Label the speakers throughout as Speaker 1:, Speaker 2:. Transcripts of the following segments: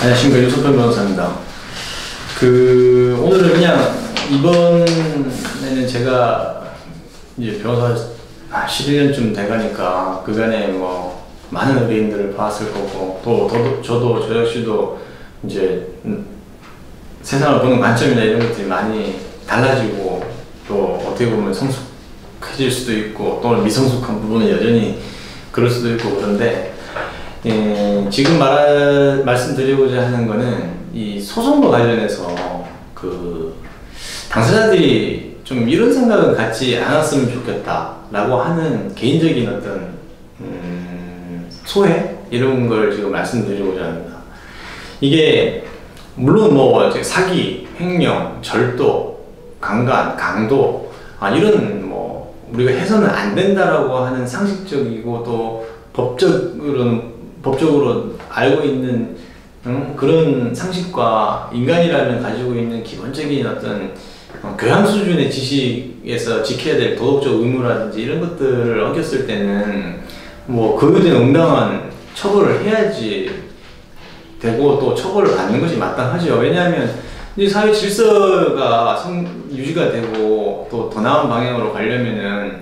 Speaker 1: 안녕하십니까, 유석현 변호사입니다. 오늘은 그냥 이번에는 제가 이제 변호사 11년쯤 돼가니까 그간에 뭐 많은 의뢰인들을 봤을 거고 또 저도 저 역시도 이제 세상을 보는 관점이나 이런 것들이 많이 달라지고 또 어떻게 보면 성숙해질 수도 있고 또는 미성숙한 부분은 여전히 그럴 수도 있고 그런데 지금 말씀드리고자 하는 거는 이 소송과 관련해서 당사자들이 좀 이런 생각은 갖지 않았으면 좋겠다 라고 하는 개인적인 어떤 소회? 이런 걸 지금 말씀드리고자 합니다. 이게 물론 뭐 사기, 횡령, 절도, 강간, 강도 이런 뭐 우리가 해서는 안 된다라고 하는 상식적이고 또 법적으로 알고 있는 그런 상식과 인간이라면 가지고 있는 기본적인 어떤 교양 수준의 지식에서 지켜야 될 도덕적 의무라든지 이런 것들을 어겼을 때는 뭐 그에 대한 응당한 처벌을 해야지 되고 또 처벌을 받는 것이 마땅하죠. 왜냐하면 이제 사회 질서가 유지가 되고 또 더 나은 방향으로 가려면은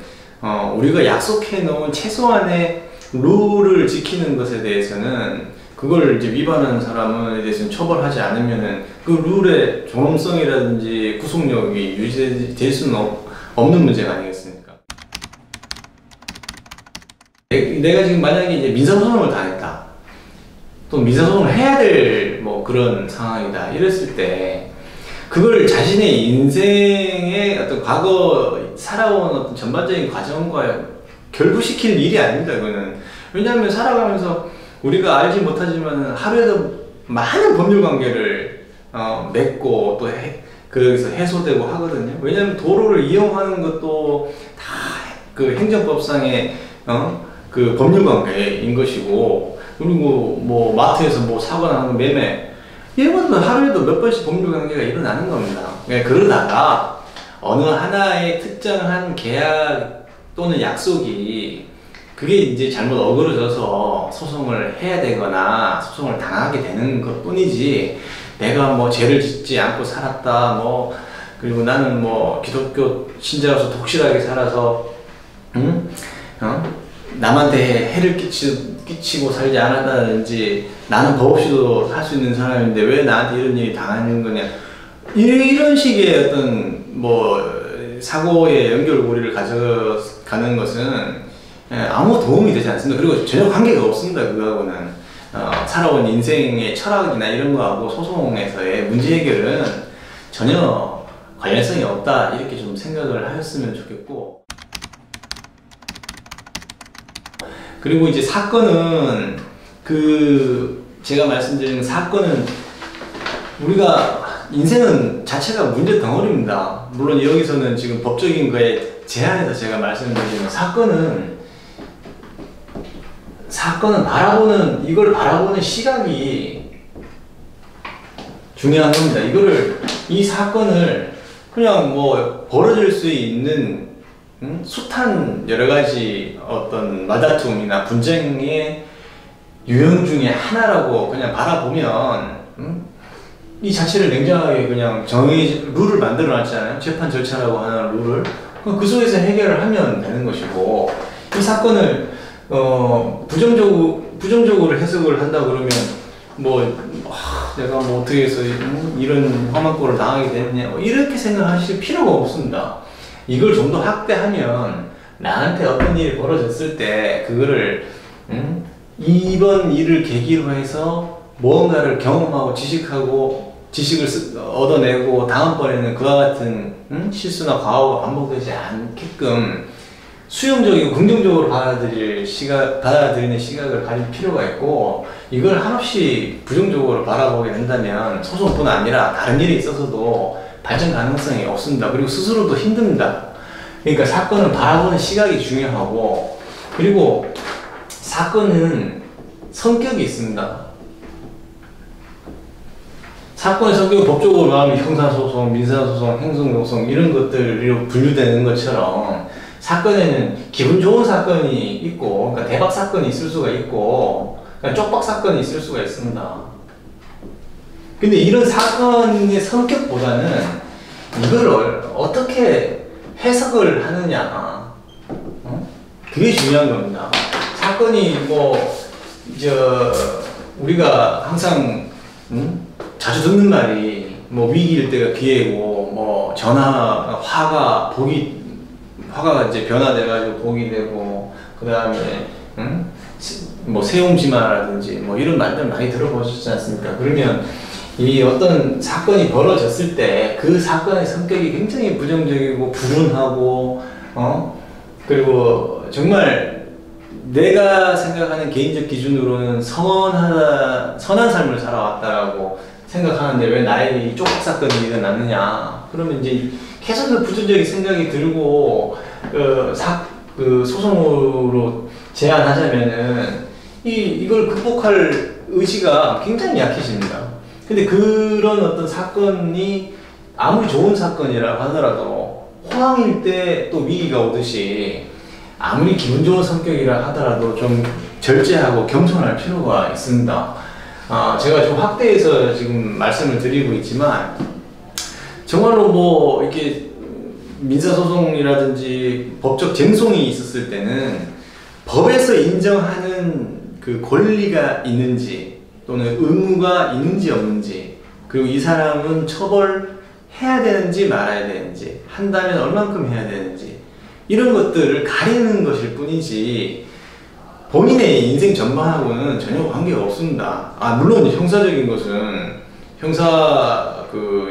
Speaker 1: 우리가 약속해 놓은 최소한의 룰을 지키는 것에 대해서는 그걸 이제 위반하는 사람에 대해서는 처벌하지 않으면은 그 룰의 존엄성이라든지 구속력이 유지될 수는 없는 문제가 아니겠습니까? 내가 지금 만약에 이제 민사소송을 당했다. 또 민사소송을 해야 될 뭐 그런 상황이다. 이랬을 때 그걸 자신의 인생의 어떤 과거 살아온 어떤 전반적인 과정과 결부시키는 일이 아닙니다. 그거는. 왜냐하면 살아가면서 우리가 알지 못하지만 하루에도 많은 법률 관계를 맺고 또 거기서 해소되고 하거든요. 왜냐하면 도로를 이용하는 것도 다 그 행정법상의 그 법률 관계인 것이고, 그리고 뭐 마트에서 뭐 사고 나는 매매 이런 것도 하루에도 몇 번씩 법률 관계가 일어나는 겁니다. 그러다가 어느 하나의 특정한 계약 또는 약속이 그게 이제 잘못 어그러져서 소송을 해야 되거나 소송을 당하게 되는 것 뿐이지, 내가 뭐 죄를 짓지 않고 살았다, 뭐, 그리고 나는 뭐 기독교 신자로서 독실하게 살아서, 남한테 해를 끼치고 살지 않았다든지, 나는 법 없이도 살 수 있는 사람인데 왜 나한테 이런 일이 당하는 거냐. 이런 식의 어떤 뭐 사고의 연결고리를 가져가는 것은 아무 도움이 되지 않습니다. 그리고 전혀 관계가 없습니다. 그거하고는 살아온 인생의 철학이나 이런 거하고 소송에서의 문제 해결은 전혀 관련성이 없다, 이렇게 좀 생각을 하셨으면 좋겠고, 그리고 이제 사건은 제가 말씀드리는 사건은 우리가 인생은 자체가 문제 덩어리입니다. 물론 여기서는 지금 법적인 거에 제한해서 제가 말씀드리는 이걸 바라보는 시각이 중요한 겁니다. 이 사건을 그냥 뭐 벌어질 수 있는 숱한 여러 가지 어떤 마다툼이나 분쟁의 유형 중에 하나라고 그냥 바라보면 이 자체를 냉정하게 그냥 룰을 만들어 놨잖아요. 재판 절차라고 하는 룰을. 그 속에서 해결을 하면 되는 것이고, 이 사건을 부정적으로 해석을 한다 그러면 내가 뭐 어떻게 해서 이런 험한 꼴을 당하게 됐냐, 이렇게 생각하실 필요가 없습니다. 이걸 좀 더 확대하면 나한테 어떤 일이 벌어졌을 때 그거를 이번 일을 계기로 해서 무언가를 경험하고 지식을 얻어내고 다음번에는 그와 같은 실수나 과오가 반복되지 않게끔 수용적이고 긍정적으로 받아들이는 시각을 가질 필요가 있고, 이걸 한없이 부정적으로 바라보게 된다면 소송뿐 아니라 다른 일에 있어서도 발전 가능성이 없습니다. 그리고 스스로도 힘듭니다. 그러니까 사건을 바라보는 시각이 중요하고, 그리고 사건은 성격이 있습니다. 사건의 성격은 법적으로 말하면 형사소송, 민사소송, 행정소송 이런 것들로 분류되는 것처럼 사건에는 기분 좋은 사건이 있고, 그러니까 대박 사건이 있을 수가 있고, 그러니까 쪽박 사건이 있을 수가 있습니다. 근데 이런 사건의 성격보다는 이걸 어떻게 해석을 하느냐, 그게 중요한 겁니다. 사건이 우리가 항상 자주 듣는 말이 위기일 때가 기회고, 화가 이제 변화돼가지고 복이 되고, 그 다음에 세움지마라든지 이런 말들 많이 들어보셨지 않습니까? 그러면 이 어떤 사건이 벌어졌을 때 그 사건의 성격이 굉장히 부정적이고 불운하고, 그리고 정말 내가 생각하는 개인적 기준으로는 선한 삶을 살아왔다라고 생각하는데 왜 나에게 이 쪽 사건이 일어났느냐. 그러면 이제 계속 그 부정적인 생각이 들고, 소송으로 제안하자면은 이걸 극복할 의지가 굉장히 약해집니다. 근데 그런 어떤 사건이 아무리 좋은 사건이라 하더라도 호황일 때 또 위기가 오듯이 아무리 기분 좋은 성격이라 하더라도 좀 절제하고 겸손할 필요가 있습니다. 제가 좀 확대해서 지금 말씀을 드리고 있지만, 정말로 이렇게 민사소송이라든지 법적 쟁송이 있었을 때는 법에서 인정하는 그 권리가 있는지 또는 의무가 있는지 없는지, 그리고 이 사람은 처벌해야 되는지 말아야 되는지, 한다면 얼만큼 해야 되는지, 이런 것들을 가리는 것일 뿐이지 본인의 인생 전반하고는 전혀 관계가 없습니다. 물론 형사적인 것은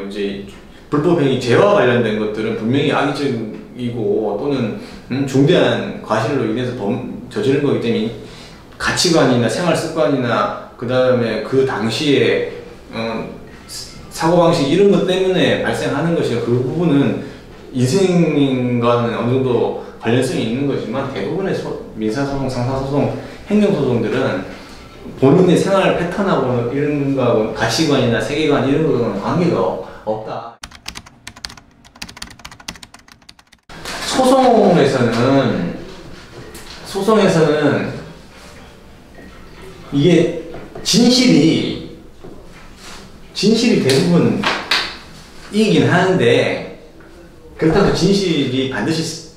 Speaker 1: 이제 불법행위 죄와 관련된 것들은 분명히 악의적이고 또는 중대한 과실로 인해서 저지른 거기 때문에 가치관이나 생활 습관이나 그 다음에 그 당시에 사고방식 이런 것 때문에 발생하는 것이고, 그 부분은 인생과는 어느 정도 관련성이 있는 거지만 대부분의 민사소송, 상사소송, 행정소송들은 본인의 생활 패턴하고 이런 거하고 가치관이나 세계관 이런 거는 관계가 없다. 소송에서는 이게 진실이 대부분 이기긴 하는데, 그렇다고 진실이 반드시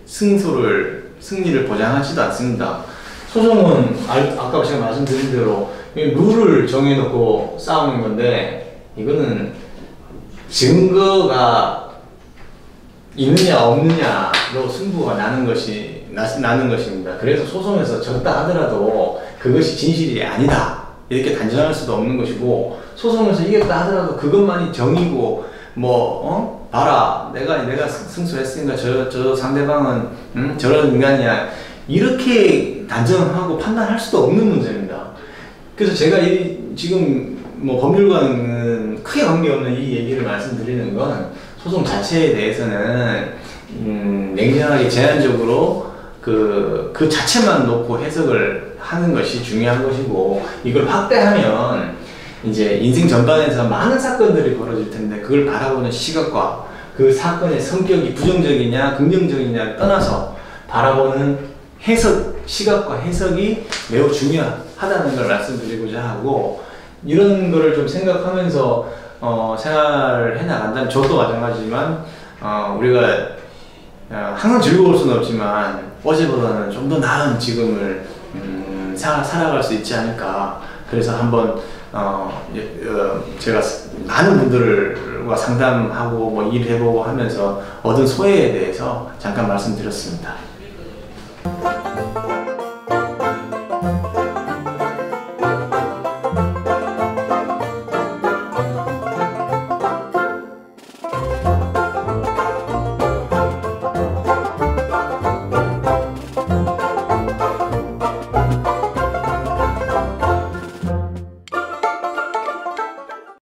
Speaker 1: 승리를 보장하지도 않습니다. 소송은 아까 제가 말씀드린 대로 룰을 정해놓고 싸우는 건데, 이거는 증거가 있느냐 없느냐로 승부가 나는 것입니다. 그래서 소송에서 졌다 하더라도 그것이 진실이 아니다 이렇게 단정할 수도 없는 것이고, 소송에서 이겼다 하더라도 그것만이 정의고, 봐라, 내가 승소했으니까 저 상대방은 저런 인간이야, 이렇게 단정하고 판단할 수도 없는 문제입니다. 그래서 제가 지금 법률과는 크게 관계없는 이 얘기를 말씀드리는 건, 소송 자체에 대해서는 냉정하게 제한적으로 그 자체만 놓고 해석을 하는 것이 중요한 것이고, 이걸 확대하면 이제 인생 전반에서 많은 사건들이 벌어질 텐데, 그걸 바라보는 시각과 그 사건의 성격이 부정적이냐 긍정적이냐를 떠나서 바라보는 시각과 해석이 매우 중요하다는 걸 말씀드리고자 하고, 이런 거를 좀 생각하면서 생활을 해나간다면, 저도 마찬가지지만 우리가 항상 즐거울 수는 없지만 어제보다는 좀 더 나은 지금을 살아갈 수 있지 않을까. 그래서 한번 제가 많은 분들과 상담하고 일해보고 하면서 얻은 소회에 대해서 잠깐 말씀드렸습니다.